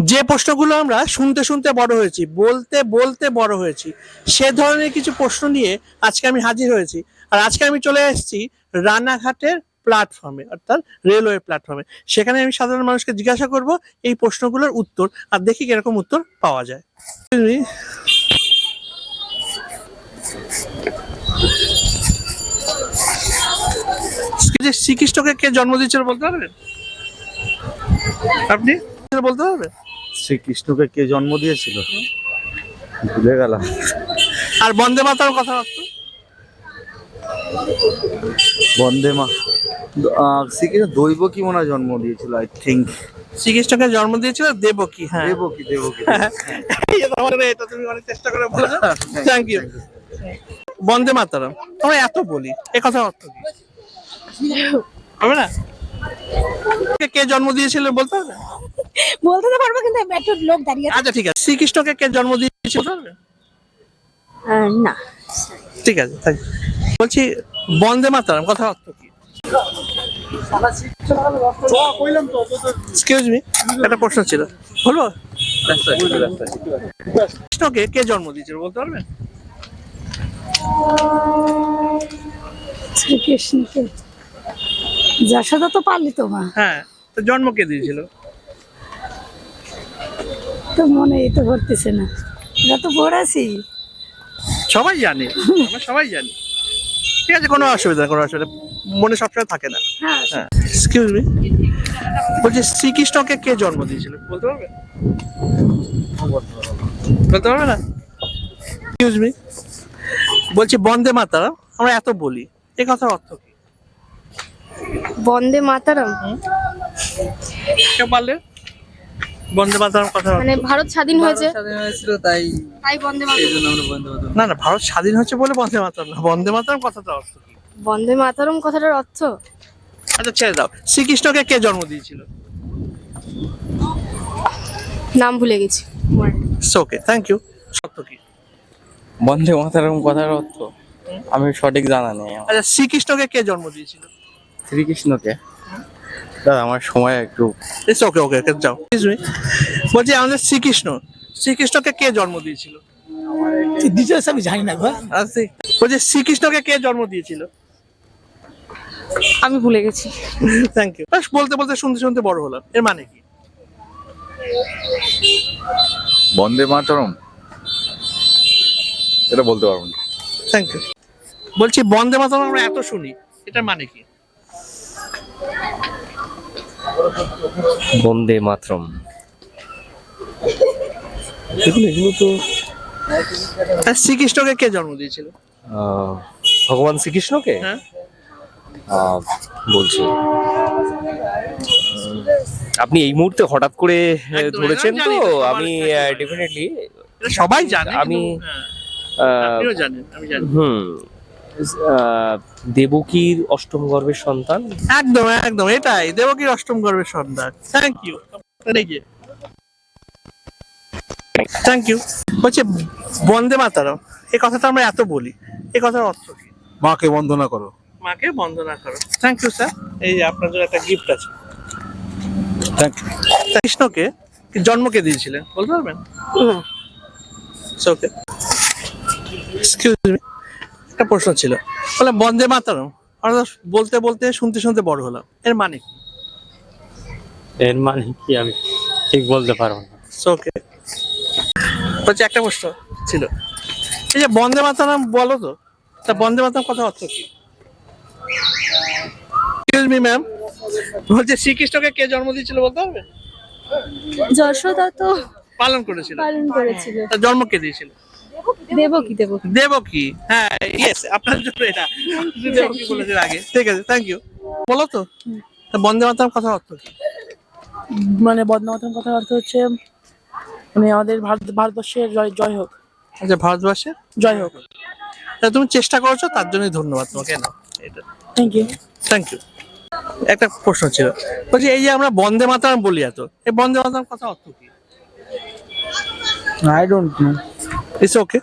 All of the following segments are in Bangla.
যে প্রশ্নগুলো আমরা শুনতে শুনতে বড় হয়েছি, বলতে বলতে বড় হয়েছি, সে ধরনের কিছু প্রশ্ন নিয়ে আজকে আমি হাজির হয়েছি। আর আজকে আমি চলে এসেছি রানাঘাটের প্ল্যাটফর্মে, অর্থাৎ রেলওয়ে প্ল্যাটফর্মে। সেখানে আমি সাধারণ মানুষকে জিজ্ঞাসা করব এই প্রশ্নগুলোর উত্তর, আর দেখি কিরকম উত্তর পাওয়া যায়। শ্রীকৃষ্ণকে কে জন্ম দিয়েছিল বলতে পারবেন? আপনি বলতে পারবেন? শ্রীকৃষ্ণকে কে জন্ম দিয়েছিল ভুলে গেলাম। আর বন্দে মাতরম কথা অর্থ? বন্দে মা শ্রীকৃষ্ণ দৈবকী মনে হয় জন্ম দিয়েছিল, আই থিঙ্ক। শ্রীকৃষ্ণকে জন্ম দিয়েছিল দেবকী। হ্যাঁ, দেবকী দেবকী। এটা তুমি অনেক চেষ্টা করে বলেছো, থ্যাংক ইউ। বন্দে মাতরম আমরা এত বলি, এ কথা অর্থ কি হবে না? কে জন্ম দিয়েছিল বলতে হবে? বলতে তো পারবো, কিন্তু একটু লোক দাঁড়িয়ে আচ্ছা ঠিক আছে, শ্রীকৃষ্ণকে কে জন্ম দিয়েছিল বলতে হবে? না। ঠিক আছে, থ্যাংক ইউ। বলছি বন্দে মাতরম কথা অর্থ কি? এক্সকিউজ মি, একটা প্রশ্ন ছিল, বলবো? কৃষ্ণকে কে জন্ম দিয়েছিল বলতে পারবেন? শ্রীকৃষ্ণকে যশোদা তো পালিত মা। হ্যাঁ, তো জন্ম কে দিয়েছিল? তো মনে তো করতেছে না, এটা তো পড়েছি। সবাই জানে, আমরা সবাই জানি। ঠিক আছে, কোনো অসুবিধা কোনো অসুবিধা মনে সবসময় থাকে না। হ্যাঁ, হ্যাঁ, এক্সকিউজ মি, বলছি শ্রীকৃষ্ণকে কে জন্ম দিয়েছিল বলতে পারবে? বলতে পারবে না? এক্সকিউজ মি, বলছি বন্দে মাতরম আমরা এত বলি, এ কথার অর্থ কি? বন্দে মাতারম কেউ পারলে? বন্দে মাতরম কথা মানে ভারত স্বাধীন হয়েছে তাই তাই বন্দে মাতারম। আমরা বন্দে মাতরম। না না, ভারত স্বাধীন হচ্ছে বলে বন্দে মাতরম না, বন্দে মাতরম কথাটা অর্থ কি? বন্দে মাতারম কথাটার অর্থ আচ্ছা ছেড়ে দাও, শ্রীকৃষ্ণকে কে জন্ম দিয়েছিল? নাম ভুলে গেছি। ওকে, থ্যাংক ইউ। অর্থ কি? বন্দে মাতরম কথার অর্থ আমি সঠিক জানা নেই আমার। আচ্ছা, শ্রীকৃষ্ণকে কে জন্ম দিয়েছিল? শ্রীকৃষ্ণকে দাদা আমার সময় একটু ইটস ওকে ওকে ওকে, যাও। এক্সকিউজ মি, বলছি আমাদের শ্রীকৃষ্ণকে কে জন্ম দিয়েছিল? ডিটেলস আমি জানি না গো। আচ্ছা, বলছি শ্রীকৃষ্ণকে কে জন্ম দিয়েছিল? আমি ভুলে গেছি। Thank you. বলতে বলতে শুনতে শুনতে বড় হলাম, এর মানে কি? বন্দে মাতরম এটা বলতে পারবো না। Thank you. বলছি বন্দে মাতরম আমরা এত শুনি, এটার মানে কি? বন্দে মাতরম এগুলো তো আর শ্রীকৃষ্ণকে কে জন্ম দিয়েছিল? ভগবান শ্রীকৃষ্ণকে হ্যাঁ, বলছি আপনি এই মুহূর্তে হঠাৎ করে একদম, ধরেছেন আমি তো জানি না, আমি সবার কাছে ডেফিনেটলি এটা সবাই জানে, আমি কিন্তু, আপনিও জানেন, আমি জানি। দেবকীর অষ্টম গর্ভের সন্তান। একদম একদম, এটাই দেবকীর অষ্টম গর্ভের সন্তান। Thank you, thank you. বলছে বন্দে মাতরম এই কথাটা আমরা এত বলি, এই কথার অর্থ কি? মাকে বন্দনা করো। মাকে বন্দনা করো। থ্যাংক ইউ স্যার, এই যে আপনার জন্য একটা গিফট আছে। Thank you. কৃষ্ণকে জন্ম কে দিয়েছিলেন বলতে পারবেন? ওকে, এক্সকিউজ মি, একটা প্রশ্ন ছিল, বলে বন্দে মাতরম আমরা বলতে বলতে শুনতে শুনতে বড় হলাম, এর মানে কি? এর মানে কি আমি ঠিক বলতে পারবো না। ওকে, বলছি একটা প্রশ্ন ছিল, এই যে বন্দে মাতরম বলো তো, তা বন্দে মাতরম কথা অর্থ কি? এক্সকিউজ মি ম্যাম, বলছে শ্রীকৃষ্ণকে কে জন্ম দিয়েছিল বলতে পারবে? যশোদা তো পালন করেছিল, পালন করেছিল। তার জন্ম কে দিয়েছিল? দেবকী দেবকী দেবকী। হ্যাঁ, ইয়েস, আপনার জন্য এটা দেবকী বলেছেন আগে। ঠিক আছে, থ্যাংক ইউ। বলো তো, তা বন্দে মাতরম কথা অর্থ কি? মানে বন্দে মাতরম কথার অর্থ হচ্ছে মানে আমাদের ভারতবর্ষের জয় জয় হোক। আচ্ছা, ভারতবর্ষে জয় হোক। তা তুমি চেষ্টা করেছো, তার জন্যই ধন্যবাদ তোমাকে। না, এটা থ্যাংক ইউ। Thank you. একটা প্রশ্ন ছিল, বলছি এই যে আমরা বন্দে মাতরম বলি এত, এই বন্দে মাতরম কথা অর্থ কি? I don't know. It's okay.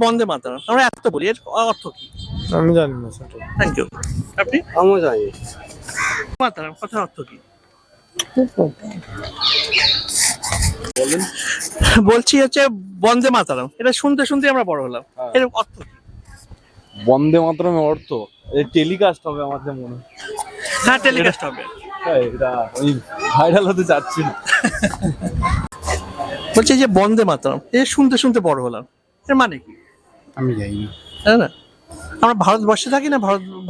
Vande Mataram আমরা এত বলি, এর অর্থ কি? আমি জানি না সেটা। Thank you. আপনি? আমিও জানি। মাতারাম কথার অর্থ কি? বলছি হচ্ছে বন্দে মাতারাম, এটা শুনতে শুনতে আমরা বড় হলাম, এর অর্থ কি? বন্দে মাতরমের অর্থ টেলিকাস্ট হবে আমার যা মনে হয়। হ্যাঁ, টেলিকাস্ট হবে। এটা ওই ভাইরাল হতে যাচ্ছি না। বলছি এই যে বন্দে মাতরম, এটা শুনতে শুনতে বড় হলাম, এর মানে কি? আমি জানি না। তাই না? আমরা ভারতবর্ষে থাকি না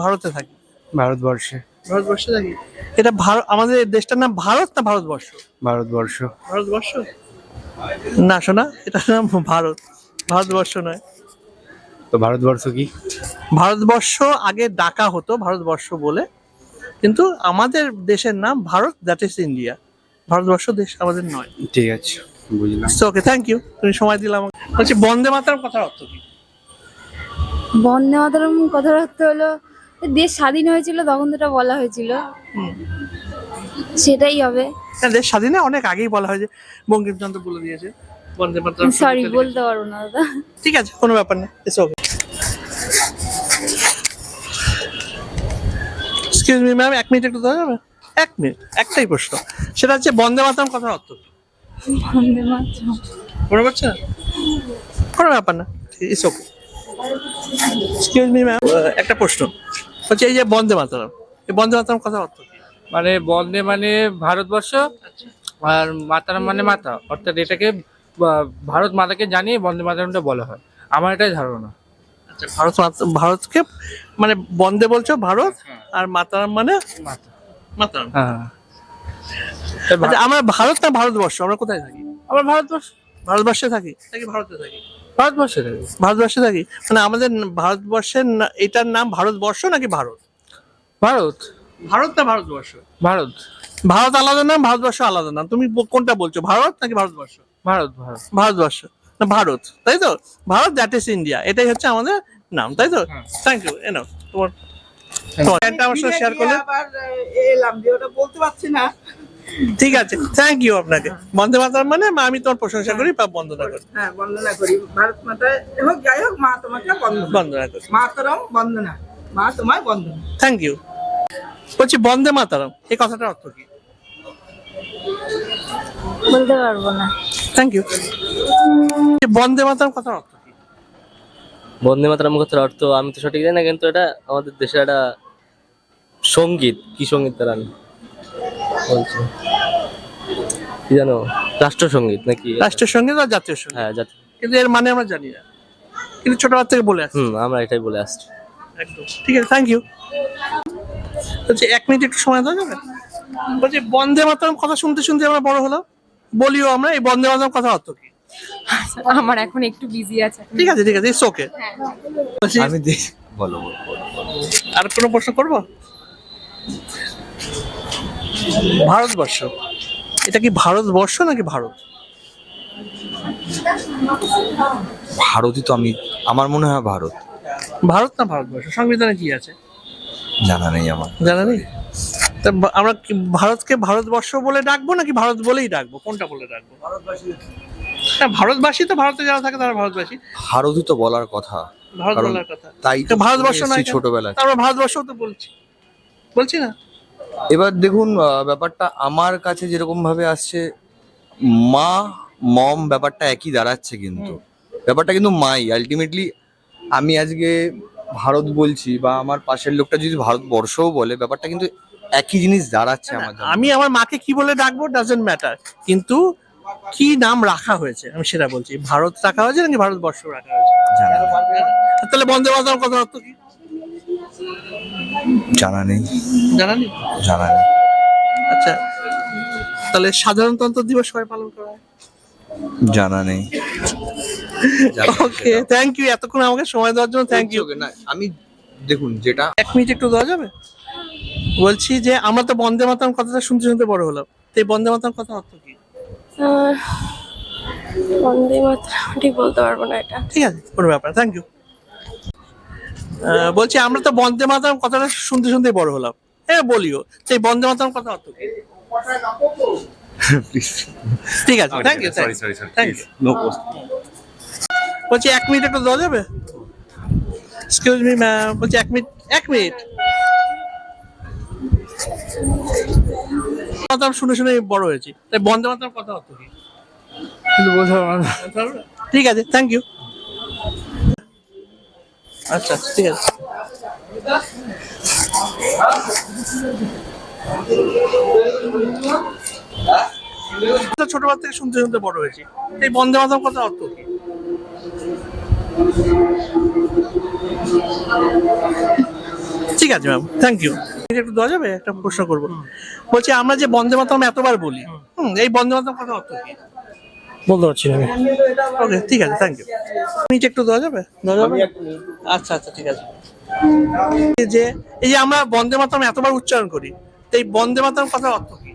ভারতে থাকি? ভারতবর্ষে। ভারতবর্ষে থাকি। এটা আমাদের দেশটার নাম ভারত না ভারতবর্ষ? ভারতবর্ষ। ভারতবর্ষ না শোনা, এটার নাম ভারত, ভারতবর্ষ নয়। তো ভারতবর্ষ কি? ভারতবর্ষ আগে ডাকা হতো ভারতবর্ষ বলে, কিন্তু আমাদের দেশের নাম Bharat, that is India. Bharatvarsha দেশ আমাদের নয়। ঠিক আছে, বুঝলাম। ওকে, থ্যাংক ইউ, তুমি সময় দিলাম। বলছি বন্দে মাতরম কথার অর্থ কি? বন্দে মাতরম কথার অর্থ হলো দেশ স্বাধীন হয়েছিল তখন তো এটা বলা হয়েছিল, সেটাই হবে। না, দেশ স্বাধীনে অনেক আগেই বলা হয়, যে বঙ্কিমচন্দ্র বলে দিয়েছে বন্দে মাতরম। সরি, বলতে পারবো না দাদা। ঠিক আছে, কোনো ব্যাপার না, it's okay. Excuse me ma'am, 1 minute একটু দেওয়া যাবে? 1 মিনিট, একটাই প্রশ্ন, সেটা হচ্ছে বন্দে মাতরম কথার অর্থ কি? বন্দে মাতরম মনে পড়ছে না? কোনো ব্যাপার না, it's okay. Excuse me ma'am, একটা প্রশ্ন হচ্ছে এই যে বন্দে মাতরম, এই বন্দে মাতরম কথার অর্থ কি? মানে বন্দে মানে ভারতবর্ষ, আর মাতারাম মানে মাতা, অর্থাৎ এটাকে ভারত মাতাকে জানিয়ে বন্দে মাতারামটা বলা হয়, আমার এটাই ধারণা। আচ্ছা, ভারতকে মানে বন্দে বলছো ভারত, আর মাতারাম মানে মাতা। মাতারাম। হ্যাঁ, আচ্ছা, আমরা ভারত না ভারতবর্ষ, আমরা কোথায় থাকি? আমার ভারতবর্ষ। ভারতবর্ষে থাকি নাকি ভারতে থাকি? ভারতবর্ষে থাকি। ভারতবর্ষে থাকি, মানে আমাদের ভারতবর্ষের এটার নাম ভারতবর্ষ নাকি ভারত? ভারত। ভারত না ভারতবর্ষ? ভারত। ভারত আলাদা নাম, ভারতবর্ষ আলাদা নাম, তুমি কোনটা বলছো, ভারত নাকি ভারতবর্ষ? ভারত। ভারত। ভারতবর্ষ না ভারত, তাই তো? ভারত, দ্যাট ইজ ইন্ডিয়া, এটাই হচ্ছে আমাদের নাম, তাই তো? Thank you. এনাফ, তোমার একটা আমার সাথে শেয়ার করলে। আবার এলাম যে ওটা বলতে পারছি না। ঠিক আছে, থ্যাংক ইউ আপনাকে। বন্দে মাতরম মানে আমি তোমার প্রশংসা করি বা বন্দনা করি। হ্যাঁ, বন্দনা করি ভারত মাতা হোক, যাই হোক, মা তোমাকে বন্দনা। বন্দনা করি। মাতরম বন্দনা, মা তোমায় বন্দনা। Thank you. বলছি বন্দে মাতরম এই কথাটার অর্থ কি? বলতে পারবো না। Thank you. বন্দে মাতরম কথার অর্থ কি? বন্দে মাতরম কথার অর্থ আমি তো সঠিক জানি না, কিন্তু এটা আমাদের দেশের একটা সঙ্গীত। কি সঙ্গীত তারা বলছে, কি জানো, রাষ্ট্রসঙ্গীত নাকি? রাষ্ট্রীয় সঙ্গীত আর জাতীয় সঙ্গীত। হ্যাঁ, জাতীয়। কিন্তু এর মানে আমরা জানি না, কিন্তু ছোটবেলা থেকে বলে আসছি। আমরা এটাই বলে আসছি। একদম ঠিক আছে, থ্যাংক ইউ। বলছি 1 মিনিট একটু সময় দেওয়া যাবে? বলছি বন্দে মাতরম কথা শুনতে শুনতে আমরা বড় হলাম, বলিও আমরা, এই বন্দে মাতরম কথা অর্থ কি? আমার এখন একটু বিজি আছে। ঠিক আছে, ঠিক আছে, ইটস ওকে। আমি বলো। আর কোনো প্রশ্ন করবো? ভারতবর্ষ, এটা কি ভারতবর্ষ নাকি ভারত? ভারতই তো, আমার মনে হয় ভারত। ভারত না ভারতবর্ষ? সংবিধানে কি আছে জানা নেই আমার। জানা নেই? তা আমরা কি ভারতকে ভারতবর্ষ বলে ডাকবো নাকি ভারত বলেই ডাকবো, কোনটা বলে ডাকবো? হ্যাঁ, ভারতবাসী তো, ভারতে যারা থাকে তারা ভারতবাসী। ভারতই তো বলার কথা। ভারত কারণ বলার কথা, তাই তো ভারতবর্ষ নয় কেন? ছোটবেলায় আমরা ভারতবর্ষ তো বলছি না। এবার দেখুন, ব্যাপারটা আমার কাছে যেরকম ভাবে আসছে, মা মম ব্যাপারটা একই দাঁড়াচ্ছে, কিন্তু ব্যাপারটা কিন্তু মাই আলটিমেটলি। আমি আজকে ভারত বলছি, বা আমার পাশের লোকটা যদি ভারতবর্ষও বলে, ব্যাপারটা কিন্তু একই জিনিস দাঁড়াচ্ছে আমার জন্য। আমি আমার মাকে কি বলে ডাকবো ডাজন্ট ম্যাটার, কিন্তু কি নাম রাখা হয়েছে আমি সেটা বলছি। ভারত রাখা হয়েছে নাকি ভারতবর্ষ রাখা হয়েছে? তাহলে বন্দে মাতরম কথার অর্থ কি? জানা নেই। জানা নেই? জানা নেই। আচ্ছা, তাহলে সাধারণতন্ত্র দিবস কবে পালন করা হয়? জানা নেই। ওকে, থ্যাংক ইউ, এতক্ষণ আমাকে সময় দেওয়ার জন্য থ্যাংক ইউ। না, আমি দেখুন যেটা 1 মিনিট একটু দেওয়া যাবে? বলছি যে আমরা তো বন্দে মাতরম কথাটা শুনতে শুনতে বড় হলাম, তো এই বন্দে মাতরম কথার অর্থ কি? বন্দে মাতরম ঠিক বলতে পারবো না এটা। ঠিক আছে, কোনো ব্যাপার, থ্যাংক ইউ। বলছি আমরা তো বন্দে মাতরম কথাটা শুনতে শুনতে বড় হলাম, বলিও, তো এই বন্দে মাতরম কথার অর্থ কি? ঠিক আছে, thank you. Thank you. No post. বলছি 1 মিনিট একটু দেওয়া যাবে? এক্সকিউজ মি ম্যাম, বলছি 1 মিনিট। মাতাম শুনে শুনে বড় হয়েছি, তাই বন্দে মাতাম কথা অর্থ কি? কিন্তু বলতে পারবো না। ঠিক আছে, থ্যাংক ইউ। আচ্ছা ঠিক আছে। ছোটবেলা থেকে শুনতে শুনতে বড় হয়েছি, এই বন্দে মাতরম কথা অর্থ কি? ঠিক আছে ম্যাম, থ্যাংক ইউ। একটু দেওয়া যাবে? একটা প্রশ্ন করবো। বলছি আমরা যে বন্দে মাতরম এতবার বলি, এই বন্দে মাতরম কথা অর্থ কি? বলতে পারছি না আমি। ওকে, ঠিক আছে, থ্যাংক ইউ। নিচে একটু দেওয়া যাবে? আচ্ছা আচ্ছা, ঠিক আছে। এই যে আমরা বন্দে মাতরম এতবার উচ্চারণ করি, তো এই বন্দে মাতরম কথার অর্থ কি?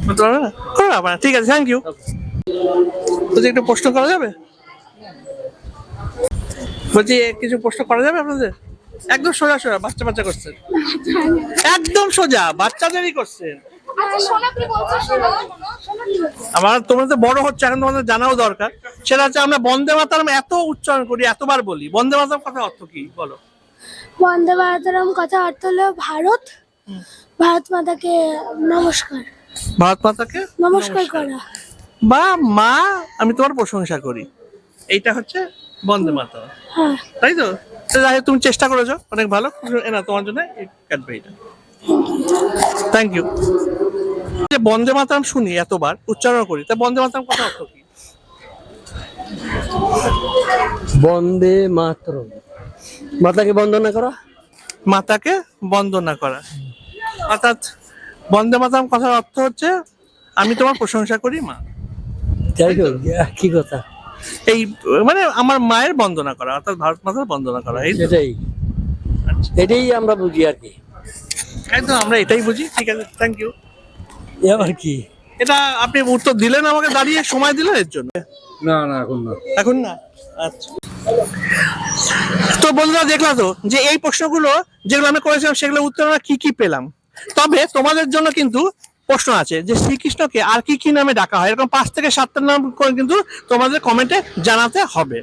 বলতে পারবে না? করো না, ঠিক আছে, থ্যাংক ইউ। বলছি একটু প্রশ্ন করা যাবে? বলছি কিছু প্রশ্ন করা যাবে আপনাদের? একদম সোজা সোজা, বাচ্চা করছেন, একদম সোজা বাচ্চাদেরই করছেন। আমার তোমরা তো বড় হচ্ছে এখন, তোমাদের জানাও দরকার। সেটা হচ্ছে আমরা বন্দে মাতরম এত উচ্চারণ করি, এতবার বলি, বন্দে মাতরম কথা অর্থ কি বলো? বন্দে মাতরম কথা অর্থ হলো ভারত মাতাকে নমস্কার, ভারত মাতাকে নমস্কার করা। বা মা, আমি তোমার প্রশংসা করি, এইটা হচ্ছে বন্দে মাতরম, হ্যাঁ, তাই তো? তো যাই হোক, তুমি চেষ্টা করেছো, অনেক ভালো। না, তোমার জন্য কাটবে এটা, থ্যাংক ইউ। যে বন্দে মাতরম শুনি এতবার উচ্চারণ করি, তা বন্দে মাতরম কথা অর্থ কি? বন্দে মাতরম, মাতাকে বন্দনা করা। মাতাকে বন্দনা করা, অর্থাৎ বন্দে মাতরম কথার অর্থ হচ্ছে আমি তোমার প্রশংসা করি মা। যাই হোক, কি কথা, এই মানে আমার মায়ের বন্দনা করা, অর্থাৎ ভারত মাতার বন্দনা করা, এই তো? সেটাই, এটাই আমরা বুঝি আর কি। একদম আমরা এটাই বুঝি, ঠিক আছে, থ্যাংক ইউ। আবার কি, এটা আপনি উত্তর দিলেন আমাকে, দাঁড়িয়ে সময় দিলেন এর জন্য? না না, এখন না। এখন না, আচ্ছা। তো বন্ধুরা, দেখলা তো যে এই প্রশ্নগুলো যেগুলো আমি করেছিলাম সেগুলো উত্তর আমরা কি পেলাম। তবে তোমাদের জন্য কিন্তু প্রশ্ন আছে যে শ্রীকৃষ্ণকে আর কি কি নামে ডাকা হয়, এরকম 5 থেকে 7টা নাম করে কিন্তু তোমাদের কমেন্টে জানাতে হবে।